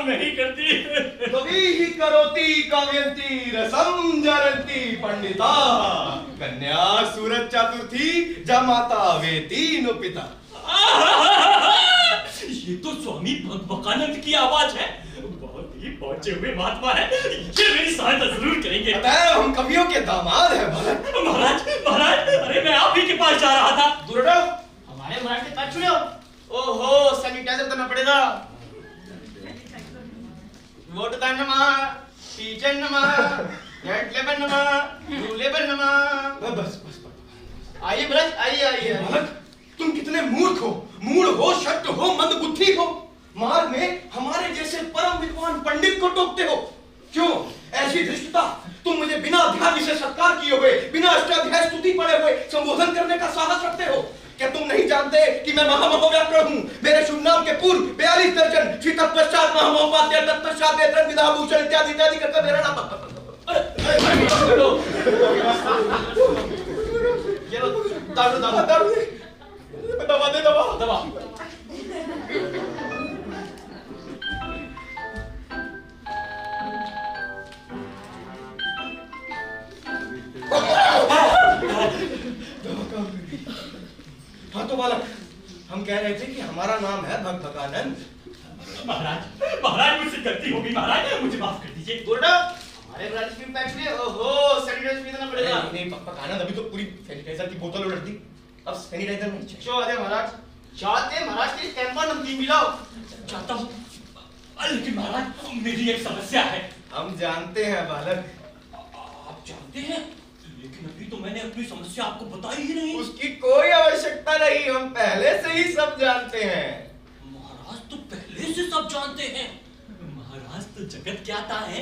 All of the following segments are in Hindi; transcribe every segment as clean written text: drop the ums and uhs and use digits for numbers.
नहीं करती। कवि ही करोति काव्यंती रसम जरंती पंडिता कन्या सूरज चतुर्थी जमाता वेती नो पिता। ये तो स्वामी भगवकानंद की आवाज है। बहुत ही पहुंचे हुए महात्मा है, ये मेरी सहायता जरूर करेंगे। हम कवियों के दामाद हैं बालक। महाराज महाराज, अरे मैं आप ही के पास जा रहा था। दूर हटो, हमारे महाराज के पास छुड़ो। ओहो, सैनिटाइजर करना पड़ेगा। वोट दान नमः, टीचर नमः, नेट लेबर नमः, ब्लू लेबर नमः। बस बस आइए महाराज, आइए आइए। बालक, तुम कितने मूर्ख हो, मूढ़ हो, शक्त हो, मंदबुद्धि हो। मार्ग में हमारे जैसे परम विद्वान पंडित को टोकते हो। क्यों ऐसी धृष्टता? तुम मुझे बिना अध्याय से सत्कार किए हुए, बिना अष्टाध्याय स्तुति पढ़े हुए संबोधन करने का साहस रखते हो। क्या तुम नहीं जानते कि मैं महामहोव्याकरण हूँ? मेरे शुभ नाम के पूर्व 42 दर्जन, फिर तत्पश्चात महामहोपाध्याय, तत्पश्चात वेतन विधाभूषण इत्यादि इत्यादि करके मेरा नाम। ये लो, दारू दारू दारू। दबा दे, दबा दबा। हाँ तो बालक, हम कह रहे थे कि हमारा नाम है भगवकानंद। महाराज महाराज, मुझसे गलती होगी महाराज, मुझे माफ कर दीजिए। दूर हटो, हमारे महाराज की पैक लिए। ओहो, सैनिटाइजर भी देना पड़ेगा। नहीं भगवकानंद, अभी तो पूरी सैनिटाइजर की बोतल उलट दी, अब सैनिटाइजर नहीं चाहिए। चलो आते महाराज, चाहते महाराज के कैंपा नमकीन मिलाओ। चाहता हूँ, लेकिन महाराज मेरी एक समस्या है। हम जानते हैं बालक। आप जानते हैं, लेकिन अभी तो मैंने अपनी समस्या आपको बताई ही नहीं। उसकी कोई आवश्यकता नहीं, हम पहले से ही सब जानते हैं। महाराज तो पहले से सब जानते हैं। महाराज तो जगत ज्ञाता है,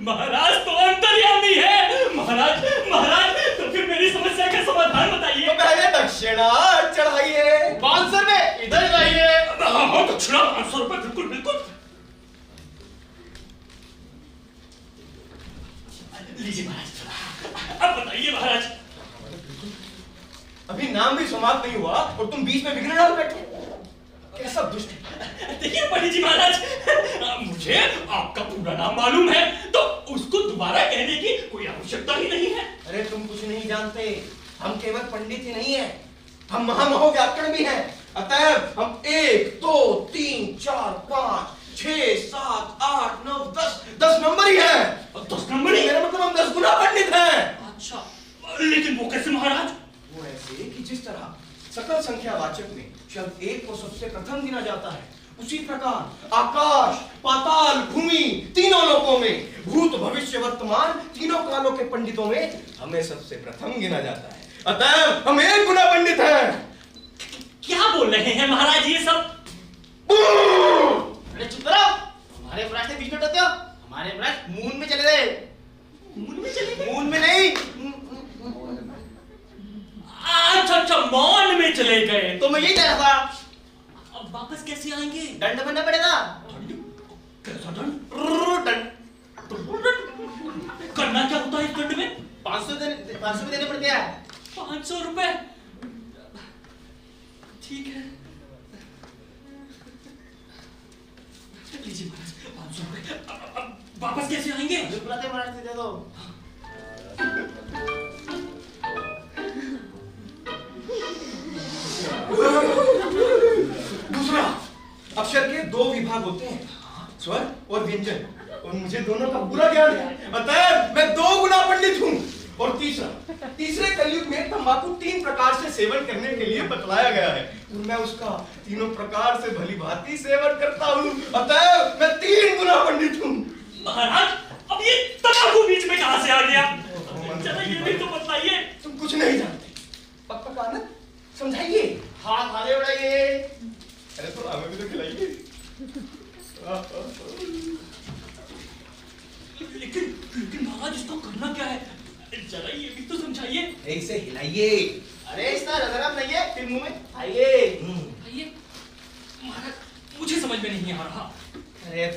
महाराज तो अंतर्यामी है। महाराज महाराज, तो फिर मेरी समस्या का समाधान बताइए। तो पहले दक्षिणा चढ़ाइए। 500 रुपए इधर लाइए। हाँ, दक्षिणा 500 रुपए, बिल्कुल बिल्कुल। लीजिए महाराज, अब बताइए महाराज। अभी नाम भी समाप्त नहीं हुआ और तुम बीच में बिगड़े डाल बैठे। कैसा दुष्ट। देखिए पंडित जी महाराज, मुझे आपका पूरा नाम मालूम है, तो उसको दोबारा कहने की कोई आवश्यकता ही नहीं है। अरे तुम कुछ नहीं जानते, हम केवल पंडित ही नहीं है, हम महामहोव्याकरण भी हैं। अतएव हम 1 2 3 4 5 6 7 8 9 10 नंबर ही है। 10 नंबर ही? मेरा मतलब हम 10 गुना पंडित हैं। अच्छा, लेकिन वो कैसे महाराज? वो ऐसे कि जिस तरह सकल संख्यावाचक में शब्द 1 को सबसे प्रथम गिना जाता है, उसी प्रकार आकाश, पाताल, भूमि तीनों लोकों में, भूत भविष्य वर्तमान तीनों कालों के पंडितों में हमें सबसे प्रथम गिना जाता है। अतः हम 1 गुना पंडित हैं। क्या बोल रहे हैं महाराज ये सब? अरे चुप करो, हमारे महाराज से बीच में हटते हो। हमारे महाराज मून में चले गए। मून में चले गए? मून में नहीं, अच्छा, मौन में चले गए। तो मैं यही कह रहा था। अब वापस कैसे आएंगे? दंड बनना पड़ेगा। कैसा दंड? दंड करना क्या होता है इस दंड में? 500 देने पड़ते हैं। 500 रुपए? ठीक है, लीजिए महाराज 500 रुपए। अब वापस कैसे आएंगे? बुलाते महाराज से दे दो। दूसरा, अक्षर के 2 विभाग होते हैं, स्वर और व्यंजन, और मुझे दोनों का पूरा ज्ञान है। अतः मैं 2 गुना पंडित हूँ। और तीसरे कलयुग में तंबाकू 3 प्रकार से सेवन करने के लिए बतलाया गया है, और मैं उसका तीनों प्रकार से भली भांति सेवन करता हूँ। अतः मैं 3 गुना पंडित हूँ। महाराज, अब ये तंबाकू बीच में कहां से आ गया? चलो ये भी तो बताइए। तुम कुछ नहीं जानते। भगवकानंद, समझाइए। हाथ आगे बढ़ाइए। अरे तो हमें भी तो खिलाइए। लेकिन महाराज, इसको करना क्या है? जरा ये भी तो समझाइए। ऐसे हिलाइए। अरे इसका रगड़म नहीं है, फिर मुंह में आइए। महाराज, मुझे समझ में नहीं आ रहा। अरे